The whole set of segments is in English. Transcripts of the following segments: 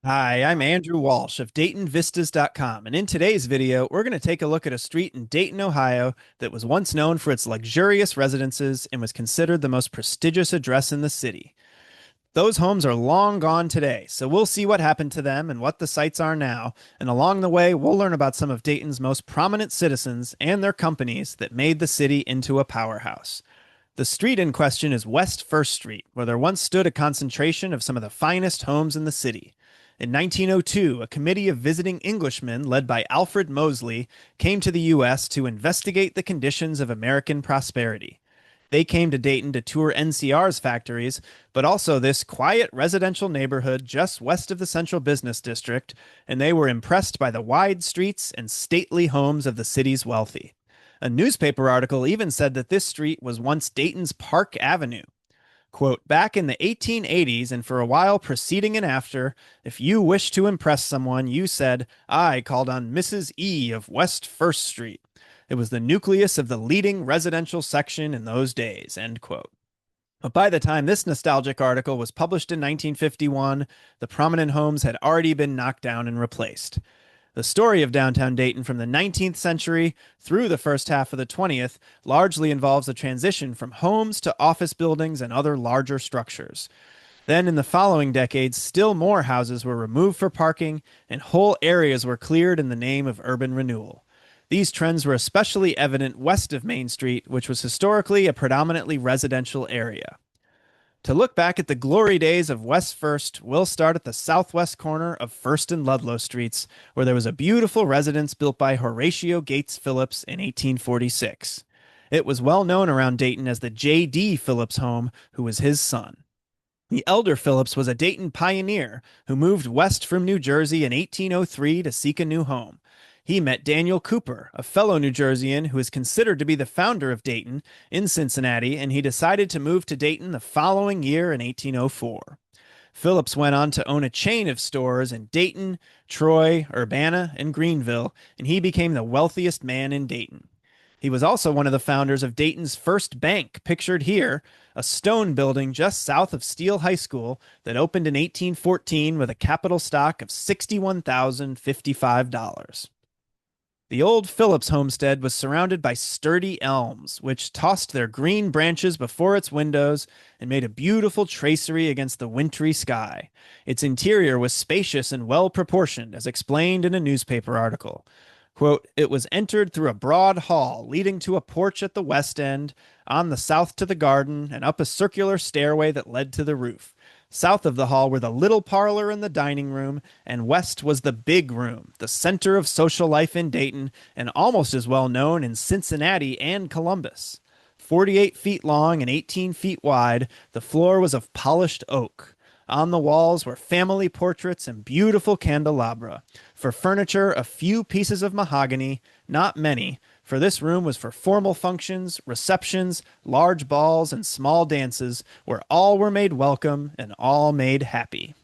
Hi, I'm Andrew Walsh of DaytonVistas.com, and in today's video, we're going to take a look at a street in Dayton, Ohio that was once known for its luxurious residences and was considered the most prestigious address in the city. Those homes are long gone today, so we'll see what happened to them and what the sites are now, and along the way, we'll learn about some of Dayton's most prominent citizens and their companies that made the city into a powerhouse. The street in question is West First Street, where there once stood a concentration of some of the finest homes in the city. In 1902, a committee of visiting Englishmen led by Alfred Moseley came to the U.S. to investigate the conditions of American prosperity. They came to Dayton to tour NCR's factories, but also this quiet residential neighborhood just west of the Central Business District, and they were impressed by the wide streets and stately homes of the city's wealthy. A newspaper article even said that this street was once Dayton's Park Avenue. Quote, back in the 1880s and for a while preceding and after, if you wished to impress someone, you said, I called on Mrs. E. of West First Street. It was the nucleus of the leading residential section in those days, end quote. But by the time this nostalgic article was published in 1951, the prominent homes had already been knocked down and replaced. The story of downtown Dayton from the 19th century through the first half of the 20th largely involves a transition from homes to office buildings and other larger structures. Then, in the following decades, still more houses were removed for parking and whole areas were cleared in the name of urban renewal. These trends were especially evident west of Main Street, which was historically a predominantly residential area. To look back at the glory days of West First, we'll start at the southwest corner of First and Ludlow Streets, where there was a beautiful residence built by Horatio Gates Phillips in 1846. It was well known around Dayton as the J.D. Phillips home, who was his son. The elder Phillips was a Dayton pioneer who moved west from New Jersey in 1803 to seek a new home. He met Daniel Cooper, a fellow New Jerseyan who is considered to be the founder of Dayton, in Cincinnati, and he decided to move to Dayton the following year in 1804. Phillips went on to own a chain of stores in Dayton, Troy, Urbana, and Greenville, and he became the wealthiest man in Dayton. He was also one of the founders of Dayton's first bank, pictured here, a stone building just south of Steele High School that opened in 1814 with a capital stock of $61,055. The old Phillips homestead was surrounded by sturdy elms, which tossed their green branches before its windows and made a beautiful tracery against the wintry sky. Its interior was spacious and well proportioned, as explained in a newspaper article. Quote, it was entered through a broad hall leading to a porch at the west end, on the south to the garden, and up a circular stairway that led to the roof. South of the hall were the little parlor and the dining room, and west was the big room, the center of social life in Dayton, and almost as well known in Cincinnati and Columbus. 48 feet long and 18 feet wide, the floor was of polished oak. On the walls were family portraits and beautiful candelabra. For furniture, a few pieces of mahogany, not many, for this room was for formal functions, receptions, large balls, and small dances, where all were made welcome and all made happy.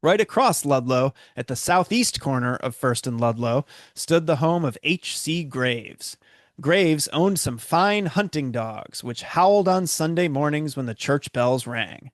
Right across Ludlow, at the southeast corner of First and Ludlow, stood the home of H.C. Graves. Graves owned some fine hunting dogs, which howled on Sunday mornings when the church bells rang.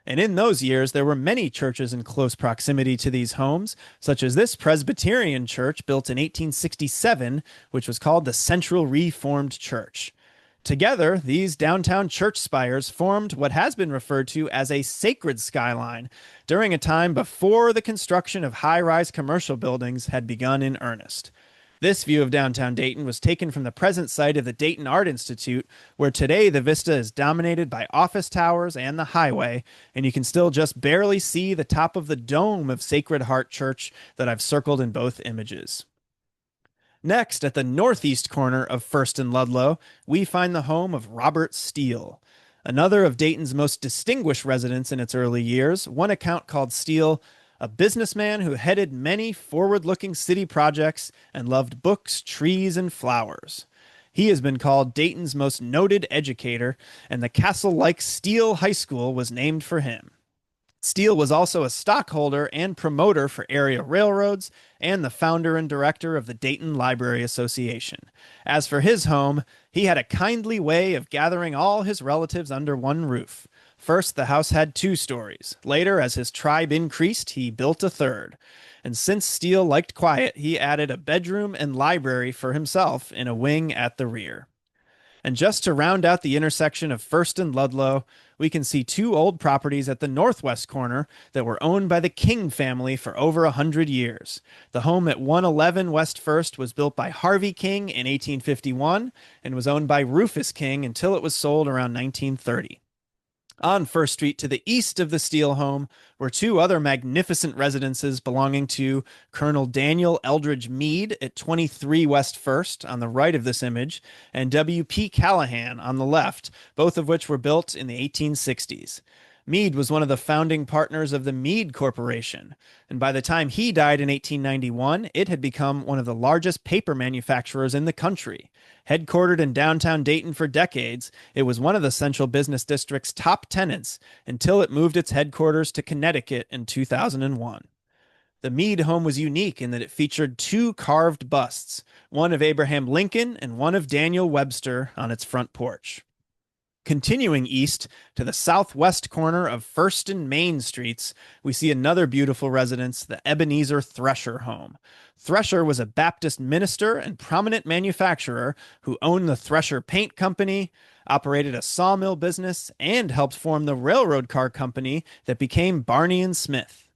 And in those years, there were many churches in close proximity to these homes, such as this Presbyterian church built in 1867, which was called the Central Reformed Church. Together, these downtown church spires formed what has been referred to as a sacred skyline during a time before the construction of high-rise commercial buildings had begun in earnest. This view of downtown Dayton was taken from the present site of the Dayton Art Institute, where today the vista is dominated by office towers and the highway, and you can still just barely see the top of the dome of Sacred Heart Church that I've circled in both images. Next, at the northeast corner of First and Ludlow, we find the home of Robert Steele. Another of Dayton's most distinguished residents in its early years, one account called Steele a businessman who headed many forward-looking city projects and loved books, trees, and flowers. He has been called Dayton's most noted educator, and the castle-like Steele High School was named for him. Steele was also a stockholder and promoter for area railroads and the founder and director of the Dayton Library Association. As for his home, he had a kindly way of gathering all his relatives under one roof. First, the house had 2 stories. Later, as his tribe increased, he built a third. And since Steele liked quiet, he added a bedroom and library for himself in a wing at the rear. And just to round out the intersection of First and Ludlow, we can see 2 old properties at the northwest corner that were owned by the King family for over 100 years. The home at 111 West First was built by Harvey King in 1851 and was owned by Rufus King until it was sold around 1930. On First Street to the east of the Steele home were 2 other magnificent residences belonging to Colonel Daniel Eldridge Meade at 23 West First on the right of this image, and W.P. Callahan on the left, both of which were built in the 1860s. Meade was one of the founding partners of the Meade Corporation, and by the time he died in 1891, it had become one of the largest paper manufacturers in the country. Headquartered in downtown Dayton for decades, it was one of the Central Business District's top tenants until it moved its headquarters to Connecticut in 2001. The Meade home was unique in that it featured 2 carved busts, one of Abraham Lincoln and one of Daniel Webster, on its front porch. Continuing east to the southwest corner of First and Main Streets, we see another beautiful residence, the Ebenezer Thresher home. Thresher was a Baptist minister and prominent manufacturer who owned the Thresher Paint Company, operated a sawmill business, and helped form the railroad car company that became Barney and Smith.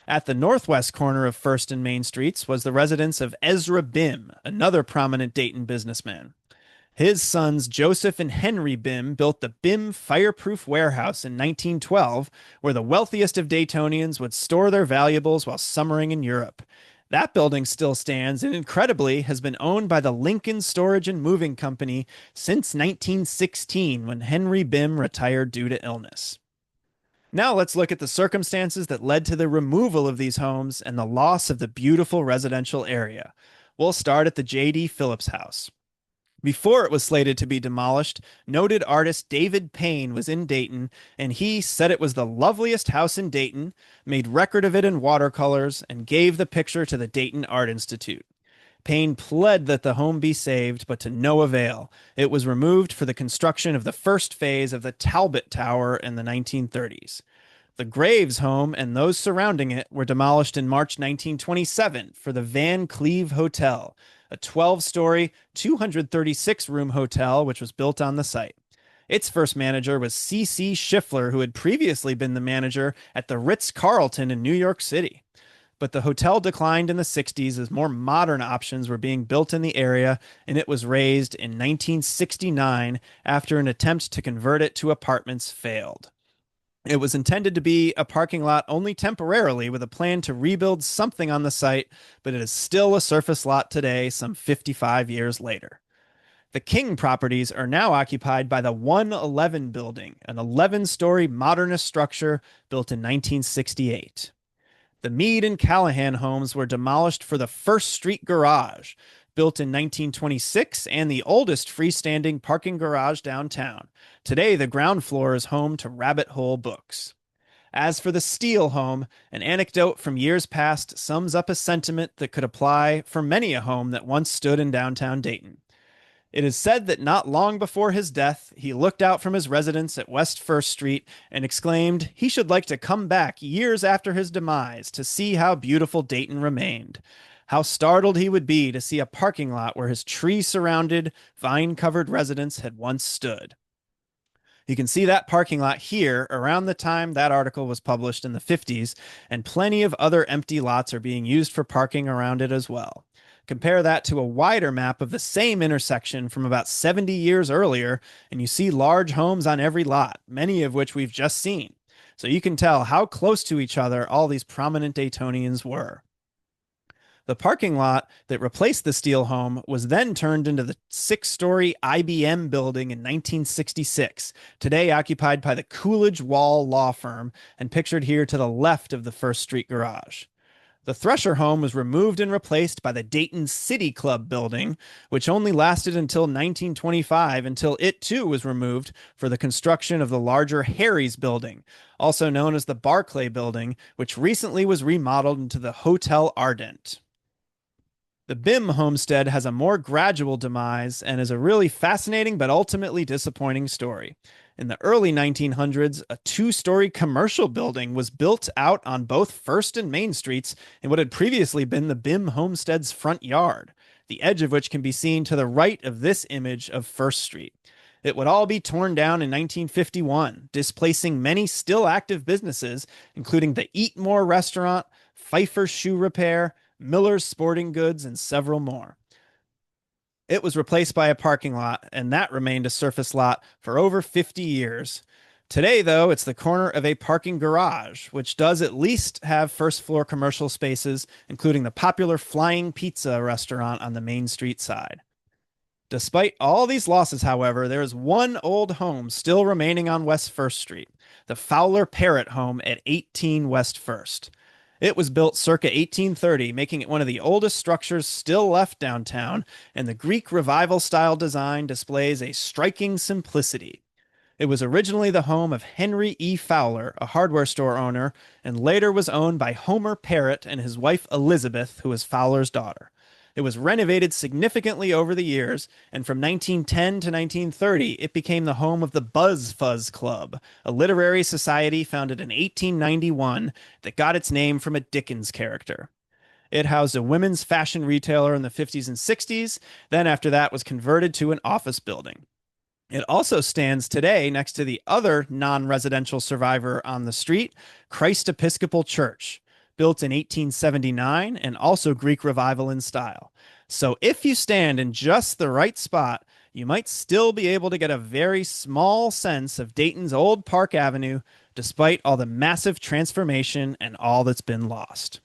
At the northwest corner of First and Main Streets was the residence of Ezra Bim, another prominent Dayton businessman. His sons Joseph and Henry Bim built the Bim Fireproof Warehouse in 1912, where the wealthiest of Daytonians would store their valuables while summering in Europe. That building still stands and, incredibly, has been owned by the Lincoln Storage and Moving Company since 1916, when Henry Bim retired due to illness. Now let's look at the circumstances that led to the removal of these homes and the loss of the beautiful residential area. We'll start at the J.D. Phillips house. Before it was slated to be demolished, noted artist David Payne was in Dayton, and he said it was the loveliest house in Dayton, made record of it in watercolors, and gave the picture to the Dayton Art Institute. Payne pled that the home be saved, but to no avail. It was removed for the construction of the first phase of the Talbot Tower in the 1930s. The Graves home and those surrounding it were demolished in March 1927 for the Van Cleve Hotel, a 12-story, 236-room hotel which was built on the site. Its first manager was C.C. Schiffler, who had previously been the manager at the Ritz-Carlton in New York City. But the hotel declined in the 60s as more modern options were being built in the area, and it was razed in 1969 after an attempt to convert it to apartments failed. It was intended to be a parking lot only temporarily, with a plan to rebuild something on the site, but it is still a surface lot today, some 55 years later. The King properties are now occupied by the 111 building, an 11-story modernist structure built in 1968. The Meade and Callahan homes were demolished for the First Street Garage, built in 1926 and the oldest freestanding parking garage downtown. Today, the ground floor is home to Rabbit Hole Books. As for the Steele home, an anecdote from years past sums up a sentiment that could apply for many a home that once stood in downtown Dayton. It is said that not long before his death, he looked out from his residence at West First Street and exclaimed he should like to come back years after his demise to see how beautiful Dayton remained. How startled he would be to see a parking lot where his tree-surrounded, vine-covered residence had once stood. You can see that parking lot here around the time that article was published in the 50s, and plenty of other empty lots are being used for parking around it as well. Compare that to a wider map of the same intersection from about 70 years earlier, and you see large homes on every lot, many of which we've just seen. So you can tell how close to each other all these prominent Daytonians were. The parking lot that replaced the Steele home was then turned into the 6-story IBM building in 1966, today occupied by the Coolidge Wall Law Firm, and pictured here to the left of the First Street Garage. The Thresher home was removed and replaced by the Dayton City Club building, which only lasted until 1925, until it too was removed for the construction of the larger Harry's building, also known as the Barclay building, which recently was remodeled into the Hotel Ardent. The Bim homestead has a more gradual demise and is a really fascinating but ultimately disappointing story. In the early 1900s, a two-story commercial building was built out on both First and Main Streets in what had previously been the Bim homestead's front yard, the edge of which can be seen to the right of this image of First Street. It would all be torn down in 1951, displacing many still active businesses, including the Eatmore restaurant, Pfeiffer Shoe Repair, Miller's Sporting Goods, and several more. It was replaced by a parking lot, and that remained a surface lot for over 50 years. Today, though, it's the corner of a parking garage, which does at least have first floor commercial spaces, including the popular Flying Pizza restaurant on the Main Street side. Despite all these losses, however, there is one old home still remaining on West First Street, the Fowler Parrott home at 18 West First. It was built circa 1830, making it one of the oldest structures still left downtown, and the Greek Revival style design displays a striking simplicity. It was originally the home of Henry E. Fowler, a hardware store owner, and later was owned by Homer Parrott and his wife Elizabeth, who was Fowler's daughter. It was renovated significantly over the years, and from 1910 to 1930, it became the home of the Buzz Fuzz Club, a literary society founded in 1891 that got its name from a Dickens character. It housed a women's fashion retailer in the 50s and 60s, then after that was converted to an office building. It also stands today next to the other non-residential survivor on the street, Christ Episcopal Church, built in 1879 and also Greek Revival in style. So if you stand in just the right spot, you might still be able to get a very small sense of Dayton's old Park Avenue, despite all the massive transformation and all that's been lost.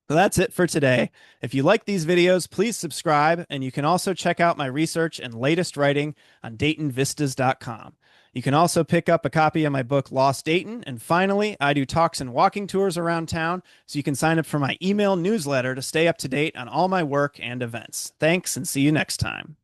So that's it for today. If you like these videos, please subscribe, and you can also check out my research and latest writing on DaytonVistas.com. You can also pick up a copy of my book, Lost Dayton. And finally, I do talks and walking tours around town, so you can sign up for my email newsletter to stay up to date on all my work and events. Thanks, and see you next time.